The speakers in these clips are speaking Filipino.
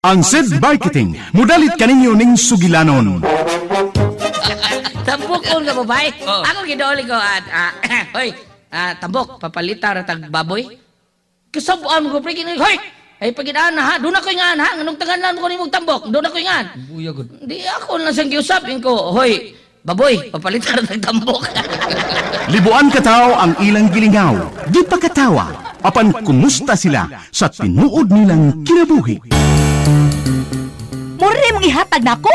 Ang SED Marketing, mudalit kaninyo ning sugilanon. Tambok ko nga babae. Ako gidooli ko at hoy, tambok papalita ra tag baboy. Kasabuan mo ko pre kini hoy. Ay pagidaan na ha, doon ako ingan ha, nganong tanganan ko nimong tambok, doon ako ingan. Buya gud. Di ako lang sang giusapin ko, hoy, baboy, papalita ra tag tambok. Libuan katao ang ilang gilingaw, di pa katawa, apan kumusta sila sa tinuod nilang kinabuhi. Mura rin mong ihatag na ako.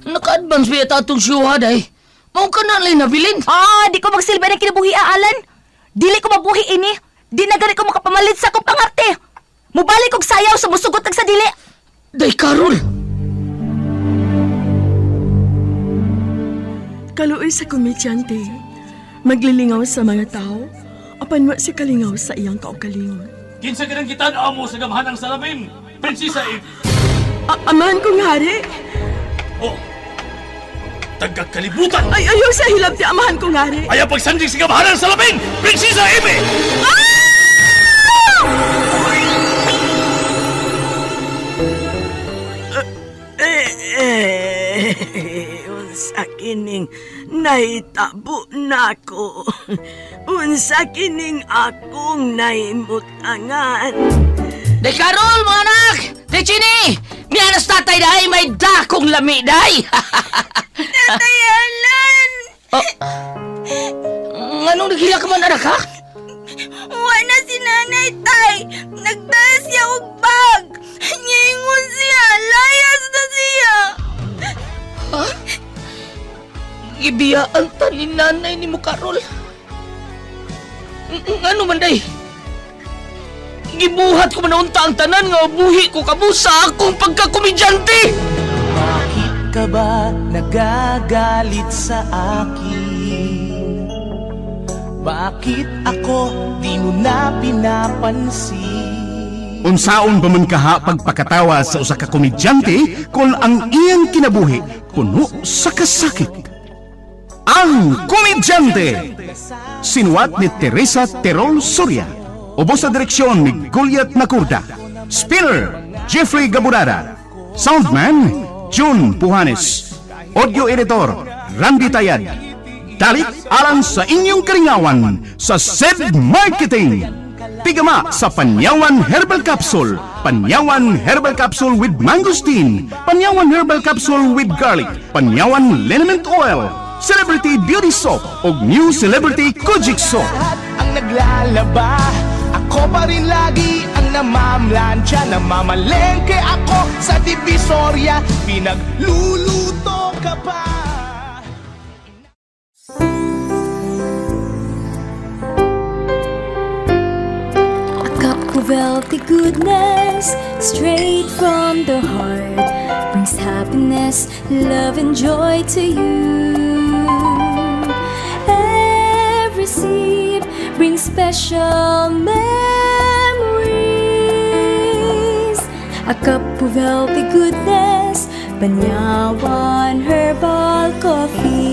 Naka-advance ba ito itong syuha day? Mau ka na lang nabilin. Di ko magsilbi ng kinabuhi, Alan. Dili ko mabuhi ini. Di na gani ko makapamalit sa akong pangarte. Mubalik kong sayaw sa musugot sa dili. Day, Carol! Kaluoy sa komedyante, maglilingaw sa mga tao, apan wa si kalingaw sa iyang kaugalingon. Kinsa ganang gitan-aw mo sa gamhanang salamin, Prinsesa Eve. Amahan kong hari, Oh, tagakalibutan! ay ayaw sa hilab ti amahan kong hari. Ayaw pagsandig sa gamhanang salamin, Prinsesa Eve! Unsa kining naitabo nako. Unsa kining akong naimutangan. Day, Carol, mga anak! Day, Chini! Miyanas tatay dahi, may dakong lami dahi! Tatay Alan! Anong naghila ka man, anak, ha? Wala si nanay, tay. Nagdala siya og bag. Nyingon siya. Layas na siya. Ha? Ibiyaan ta ni nanay ni mo, Carol. Ano man, day? Gibuhat ko manaunta ang tanan nga buhi ko kabusa akong pagkakomedyante! Bakit ka ba nagagalit sa akin? Bakit ako di mo na pinapansin? Unsaon ba man kaha pagpakatawa sa usa ka komedyante kung ang iyang kinabuhi puno sa kasakit? Ang Komedyante! Sinuwat ni Teresa Terol Soria. Ubos sa direksyon ni Goliath Macurda. Spinner, Jeffrey Gaburada. Soundman, June Puhanes. Audio editor, Randy Tayad. Dalit alang sa inyong karingawan sa SED Marketing. Pigama sa Panyawan Herbal Capsule. Panyawan Herbal Capsule with Mangosteen. Panyawan Herbal Capsule with Garlic. Panyawan Liniment Oil. Celebrity Beauty Soap o New Celebrity Kojic Soap. Lahat ang naglalaba, ako pa rin lagi ang namamlansya. Namamalengke ako sa Divisoria, pinagluluto ka pa. A cup of healthy goodness, straight from the heart, brings happiness, love and joy to you. Every sip brings special memories. A cup of healthy goodness, Panyawan Herbal Coffee.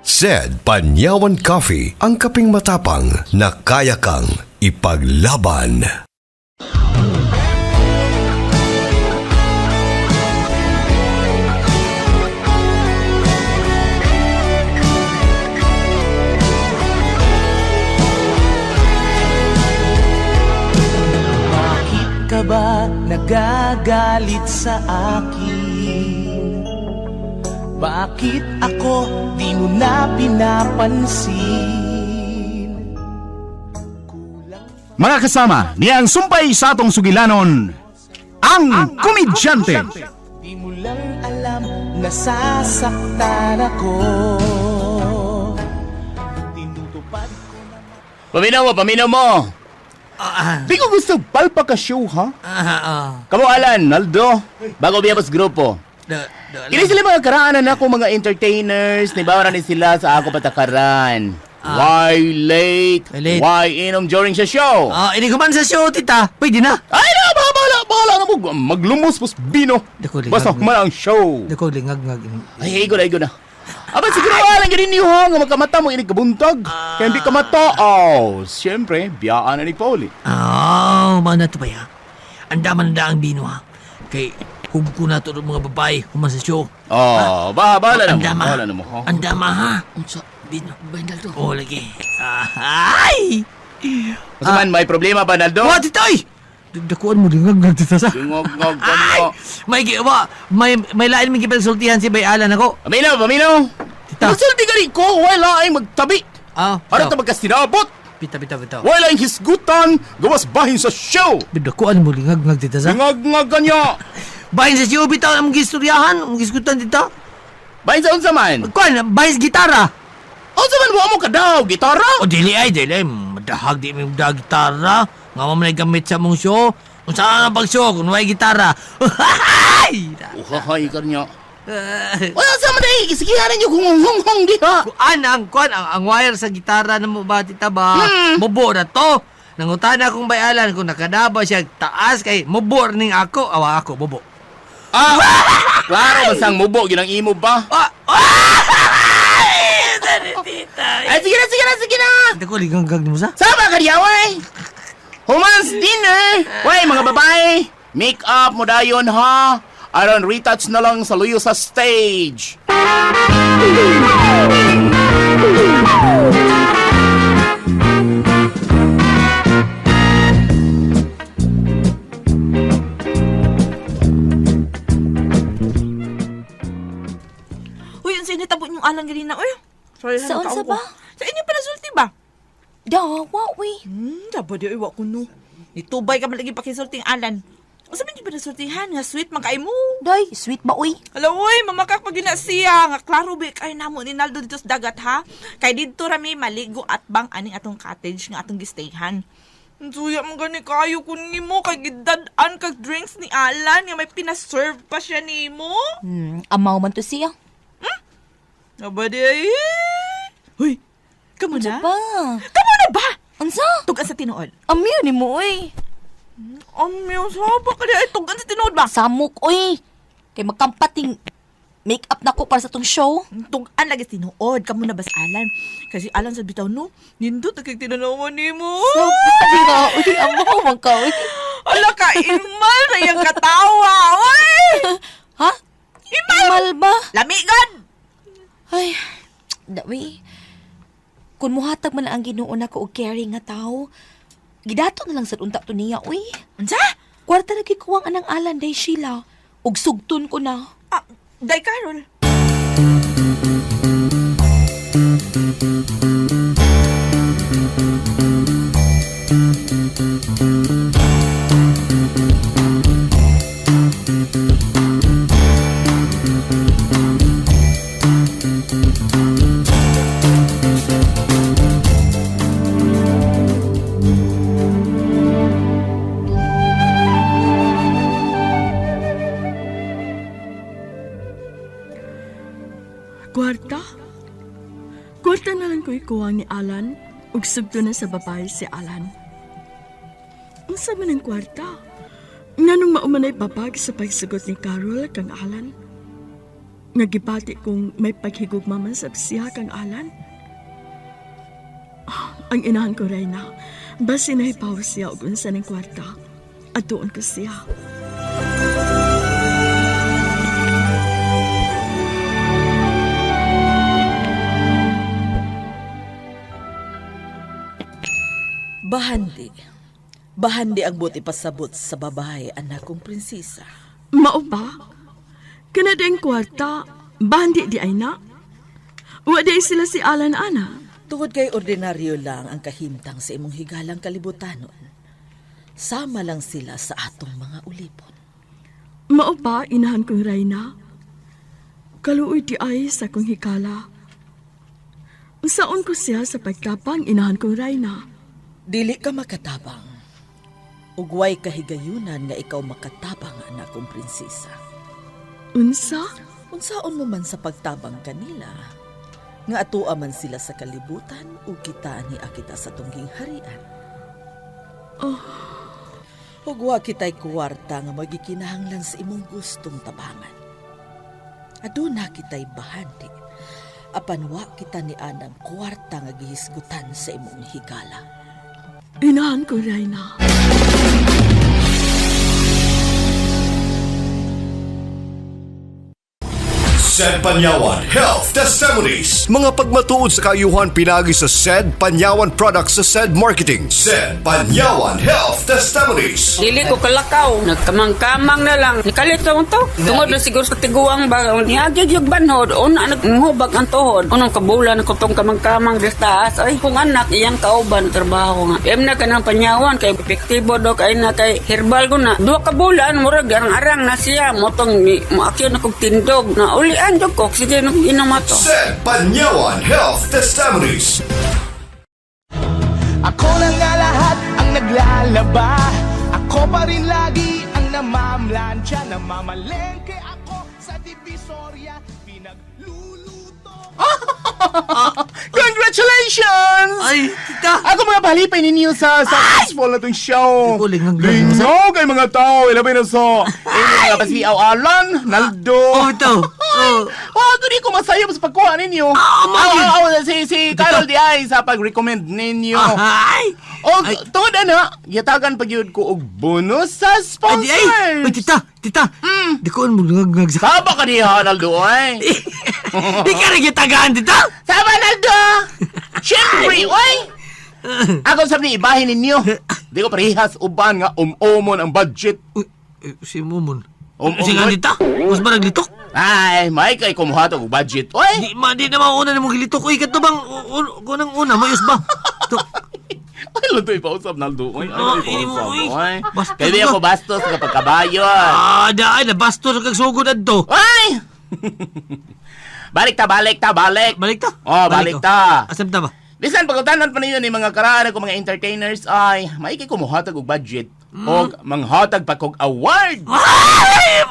SED Panyawan Coffee, ang kaping matapang na kaya kang ipaglaban. Bakit ka ba nagagalit sa akin? Bakit ako di mo na pinapansin? Mga kasama, niyang sumpay sa atong sugilanon, ang Komedyante. Di mo lang alam, nasasaktan ako. Tinutupad ko na. Paminaw mo! Di ko gusto palpa ka show, ha? Kamu Alan, Naldo, bago biyabas grupo. Ini sila mga karaanan ako, mga entertainers, nibawaran ni sila sa ako patakaran. Why late? Why inom during sa show? Ini ko man sa show, tita. Pwede na. Ay na, bahala na mo. Maglumos, pos bino. Basta man ang show. Dako lingag. Ay, igo na. Aba, siguro alang ganun niyo ha, nga magkamata mo inig kabuntag. Kaya hindi ka mata. Siyempre, biyaan na ni Pauli. Mauna to ba ya? andaman na ang bino ha. Kay hug ko na to ng mga babae human sa show. Oh, bahala na mo. Andama. Bahala na mo, ha? Andama ha. Unsa, bino, bandal to. Oh, lagi. Ay! Kasi man, may problema ba, Naldo? Wa, titoy! Dakuan mo rin nga dito sa... Ngog. May lain may kipagsultihan si Bayalan ako. Paminaw! Tita. Magsulti ka rin ko, wala ay magtabi. Ah, Para ta magkastinabot. Pita. Wala yung hisgutan, gawas bahin sa show. Dakuan mo rin nga dito sa... Ngog kanya. Bahin sa siyo, bitaw ang gistoryahan, ang giskutan dito. Bahin sa unsa man. Kuan, bahin sa gitara. Unsa man mo ka daw, gitara? O dili. Madahag di may magdahag gitara. Nga mo man gamit sa mong show. Kung saan ang pag-show, kung may gitara. Uhahay ka niya. Wala sa man ay, isikihan ninyo kung hong diha. Kuan, ang wire sa gitara na mo ba, tita ba? Mubo na to. Nangutan akong Bayalan kung nakadaba siya taas kay mubo ning ako. Awa ako, mubo. Klaro, masang mubo, ginang imo ba? Ay, sige na. Hindi ko ligang mo sa. Sama ka diya, way. Humans dinner. Way, mga babae. Make up mo dayon, ha? Aron retouch na lang sa luyo sa stage. Uy, ang sinitabo yung alang ganina. Uy, sorry Saan na sa tao ko. ba? Sa inyo pa nasulti ba? Dawa, we. Dapat di iwa ko no. Nitubay ka malagi pakisulting alan. O sabi niyo ba nasultihan nga sweet magkain mo? Day, sweet ba, uy? Hala, uy, mamakak pag yun na siya. Nga klaro ba kayo namo ni Naldo dito sa dagat, ha? Kay dito rami maligo at bang aning atong cottage nga atong gistayhan. Suya mo gani kayo kun mo kay gidad-an kag drinks ni Alan nga may pinaserve pa siya nimo. Amaw man to siya. Aba di ay. Huy, kamo na? Ba? Kamo na ba? Unsa? Tugan sa tinuod. Amyo ni mo, uy. Amyo, saba ka di ay tugan sa tinuod ba? Samok, uy. Kay magkampating make-up na ko para sa tong show. Tugan lagi tinuod. Kamo na ba sa Alan? Kasi Alan sa bitaw no, nindot kay tinanawan nimo. Sabi nga, uy. Amaw man ka, uy. Ala ka, imal na yung katawa, uy! Ha? Imal ba? Lamigan! Ay, dawi. Kung muhatag man ang Ginoo nako og caring nga tao, gidato na lang sa unta to niya, uy. Unsa? Kwarta lagi kuwang anang Alan day Sheila. Og sugton ko na. Ah, Day Carol. Kwarta na lang ko ikuwang ni Alan ug sugdo na sa babae si Alan. Unsa man ang kwarta? Nganong maumanay babag sa pagsugot ni Carol kang Alan? Nagipati kung may paghigugma man sa siya kang Alan? Ang inahan ko Reyna, basi nahipaw siya og unsa ning kwarta at doon ko siya. Bahandi ang buti pasabot sa babae, anak kong prinsesa. Mao ba? Kanadeng kwarta, bandi di ay na? Waday sila si Alan ana. Tungod kay ordinaryo lang ang kahimtang sa imong higalang kalibutanon. Sama lang sila sa atong mga ulipon. Mao ba, inahan kong Reyna? Kaluoy di ay sa kong hikala. Saon ko siya sa pagkapang inahan kong Reyna? Dili ka makatabang. Ugway kahigayunan nga ikaw makatabang, anak kong prinsesa. Unsa? Unsaon mo man sa pagtabang kanila. Nga atua man sila sa kalibutan o kita ni akita sa tungging harian. Oh. Ugwa kita'y kuwarta nga magikinahanglan sa imong gustong tabangan. Aduna kita'y bahandi. Apanwa kita ni anang kuwarta nga gihisgutan sa imong higala. Inahan ko, Reyna. SED Panyawan Health Testimonies. Mga pagmatuod sa kaayuhan pinagi sa SED Panyawan Products sa SED Marketing. SED Panyawan Health Testimonies. Dili ko kalakaw, nagkamang-kamang na lang. Nikalito mo to. Tungod na siguro sa tiguang ba, niagyag yung banhod, una naghubag ang tuhod. Unang kabulan ko tong kamang-kamang sa taas. Ay, kung anak, iyang kauban, trabaho nga. Em na ka ng Panyawan, kay epektibo do, kay na kay herbal ko na. 2 kabulan, murag arang na siya. Motong maakyo na kong tindog. Na ulian do ko, sige nung inamato. SED Panyawan Health Testimonies. Ako na nga lahat ang naglalaba. Ako pa rin lagi ang namamlansya. Namamalengke ako sa Divisoria. Pinagluluto. Congratulations! Ay, tita! Ako mga balipay ninyo sa successful na itong show. Lingaw Lingaw kay mga tao. Ilabay na sa mga pasiaw Alan, Naldo. Oh, ito. Ako di ko masayop sa pagkuha ninyo. Si Carol di ay sa pag-recommend ninyo. Ay! O, tungod na, yatagan pag yun ko og bonus sa sponsors. Ay, tita. Di ko mo ngag sa... Saba ka niya, Naldo, ay. Di ka rin kitagaan, tita. Saba, Naldo. Siyempre, oy. Ako sabi ni ibahin ninyo. Di ko parehas uban nga umomon ang budget. Si Mumon. Si nga tita, mas ba naglitok? Ay, may kay kumuha og budget, oy. Di na mauna na mong gilitok. Uy, kato bang unang una, mayos ba? Ay, lutoy pa usap, Naldo. Oy, ay, pa usap, oy. Bastos Kaya di ba? ako bastos kapag kabayo. Daan, nabastos kag sugod adto. Ay! Balik ta. Balik ta? Oh, balik ta. Asam ta ba? Lisan, pagkutanan pa ninyo ni mga karaan ko mga entertainers ay may kumuhatag og budget o manghatag pa kog award. Ay!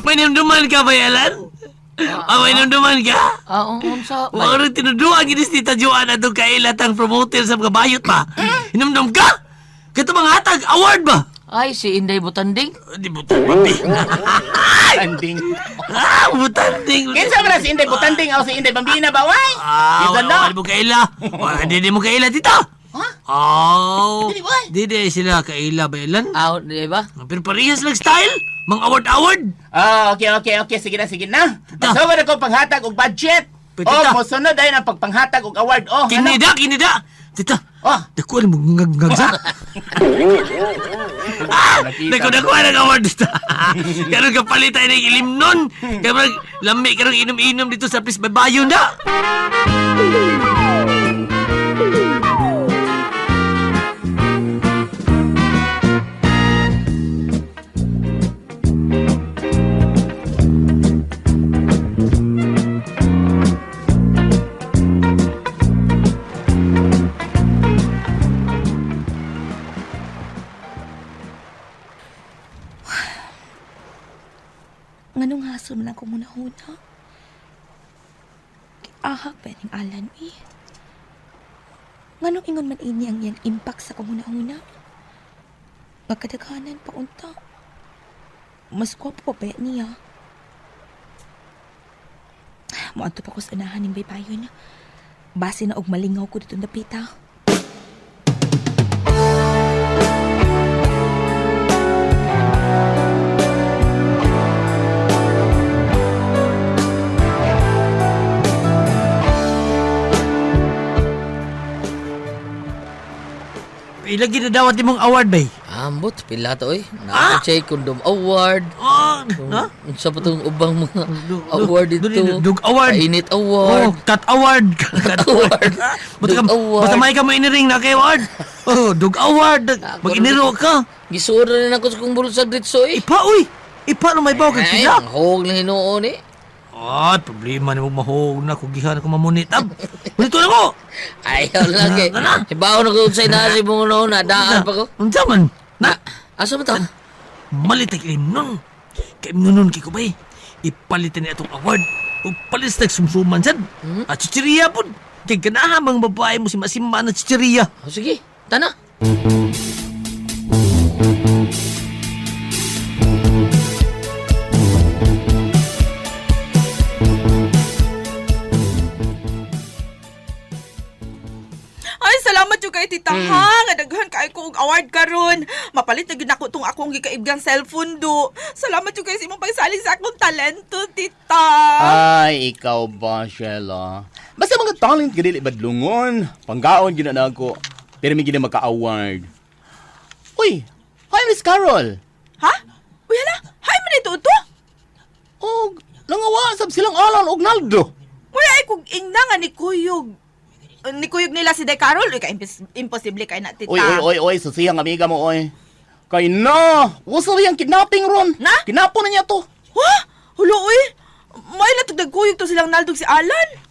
May namduman ka ba, Alan? May namduman ka? Unsa? Wala tinuduan ginis ni Tajuan atong kailatang promoter sa mga bayot pa. Hinumdum ka? Kato mga hatag, award ba? Ay, si Inday Butanding. Di butanding. Butanding. Butanding. Kinsa ba na si Inday Butanding o si Inday Bambina ba, way? Wala mo kaila. Hindi mo kaila, tita. Di sila kaila ba, Elan? Di ba? Pero parehas lang style. Mang award. Okay. Sige na. Masawad ako panghatag og budget. Tita. Mosunod ay ang pagpanghatag og award. Kinida. Tita. Dako mo ngagsa. Dako na award tita. Karon ka palitan ng ilim nun. Karon lami karong inom-inom dito sa Plis Babayo na. Nganong haso man ako muna-huna? Ahak ba yung Alan, eh? Nganong ingon man ini ang iyang impact sa kumuna-huna? Magkadaghanan pa unta. Mas gwapo pa ba niya? Muadto pa ko sa unahan ng baybayon. Base na og malingaw ko dito napita. Ilagi na dawat imong award, bay. Ambot, pila to, oy. Nakachay Condom Award. Unsa pa itong ubang mga award dito? Dug Award. Kainit Award. Cat Award. Award. Dug Award. Basta may ka mo iniring na kay award. Dug Award. Mag-iniro ka. Gisura na ako sa kong bulot sa gritso, eh. Ipa no may bawa kag Ay, sila. ang hog na hinuon, eh. Problema na mahog na kung gihan ako mamunitab. Dito na ko. Ayaw lang, eh. Ibaw na ko sa inasi mo na daan pa ko. Unsa man? Asa ba to? Malitag ilim nun. Kaya nun kiko bay. Ipalitan niya itong award. O palis nagsumsuman sad. At chichiriya po. Kaya ganahamang babae mo si Masimba na chichiriya. Sige, tana. Ay, salamat yung kay tita ha. Nga daghan kay ko og award karon. Mapalit na gyud ako tong akong gikaibgang cellphone do. Salamat yung kayo sa imong pagsalig sa akong talento, tita. Ay, ikaw ba, Sheila? Basta mga talent ka dili badlungon. Panggaon yun na ako. Pero may gina maka-award. Uy, hi Miss Carol. Ha? Uy, hala. Hi, man ito ito. Oh, nangawa silang Alan og Naldo. Wala ay kung ingna nga ni Kuyog. Ni Kuyog nila si Day Carol. Uy, imposible kay na, tita. Uy, susiyang amiga mo, oy. Kay na, uso yung kidnapping ron. Na? Kinapo na niya to. Ha? Hulo, uy. May natugdag Kuyog to silang naldog si Alan.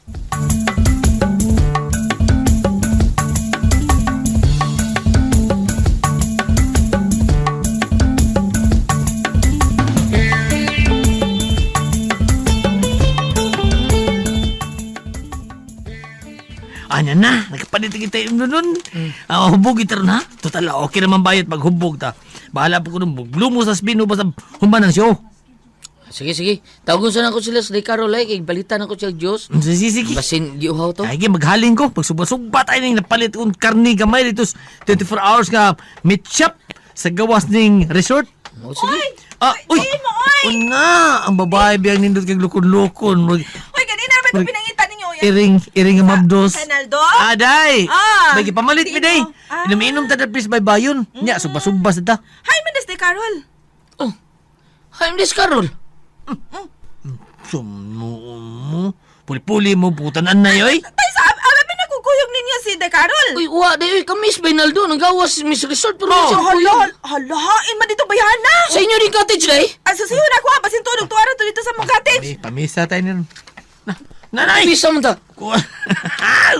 Anya na, nagpalit kita yung nun. Hubog ito na. Total, okay naman bayad pag hubog ta. Bahala po ko nung buglumo sa spino basta humanang siya. Sige. Tawagon sa ko sila sa Day Carol ay kay balitan ako siya Diyos. Sige. Basin giuhaw to. Ay, maghaling ko. Pag suba tayo nang napalit kong karni gamay dito 24 hours nga meat shop sa gawas ning resort. O sige. Uy! Una! Ang babae biyang nindot kag lukon-lukon. Uy, ganina naman ito pinangita ninyo. Iring nga mabdos. Kanaldo? Day! Bagi pamalit mi day. Sino? Inom ta please by bayon. Nya, suba-suba sa ta. Hi, Mendes Day Carol. Hi, Miss Carol. Sumo. Puli-puli mo putanan na yoy. Tay, sa alamin na kukuyog ninyo si Day Carol. Uy, day kamis Bainaldo nagawas Miss Resort pero siya Halahain man dito bayana. Sa inyo rin cottage day? Sa siyo na ko ha, basin tulog tuwara to dito sa mong cottage. Pamisa tayo niyan. Nanay! Pamisa man ta. Kung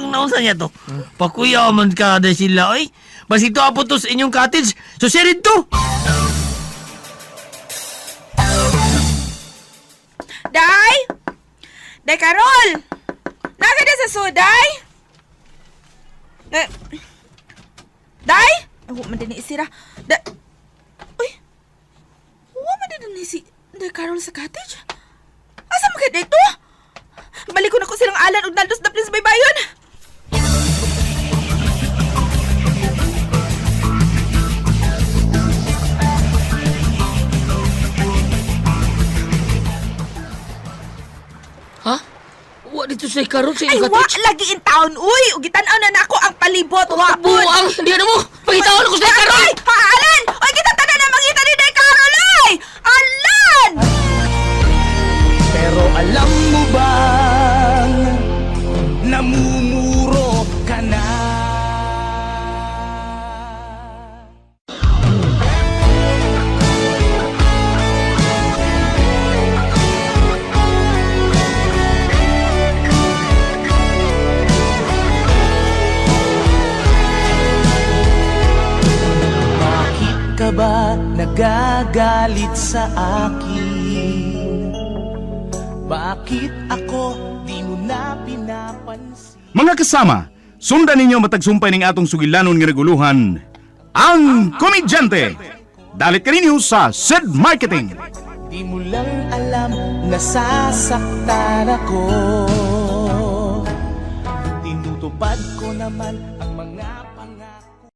nausan niya to. Pakuya man ka na sila, oy. Bas ito apo to sa inyong cottage. So, siya to. Day? Day Carol! Nakada sa suday? Day? Ako man din isira. Uy! Huwag man din si Day Carol sa cottage? Asa mo kayo dito? Balik ko na ko silang Alan o Naldos na please baybayon. Ha? Wa dito sa Carol sa Ay, inyong wa cottage? lagi in town. Uy, ugitanaw na nako ang palibot. Wapon. Buang! Hindi na mo! Pagitawan ako sa Carol! Ay, ha, Alan! Uy, kita tanan na mangita ni Day Carol, ay! Alan! Pero alam mo bang namumuro ka na? Bakit ka ba nagagalit sa akin? Bakit ako di mo na pinapansin? Mga kasama, sundan ninyo matagsumpay ng atong sugilanon nga reguluhan, ang Komedyante. Dalit ka ninyo sa SED Marketing. Di mo lang alam, nasasaktan ako. Tinutupad ko naman ang mga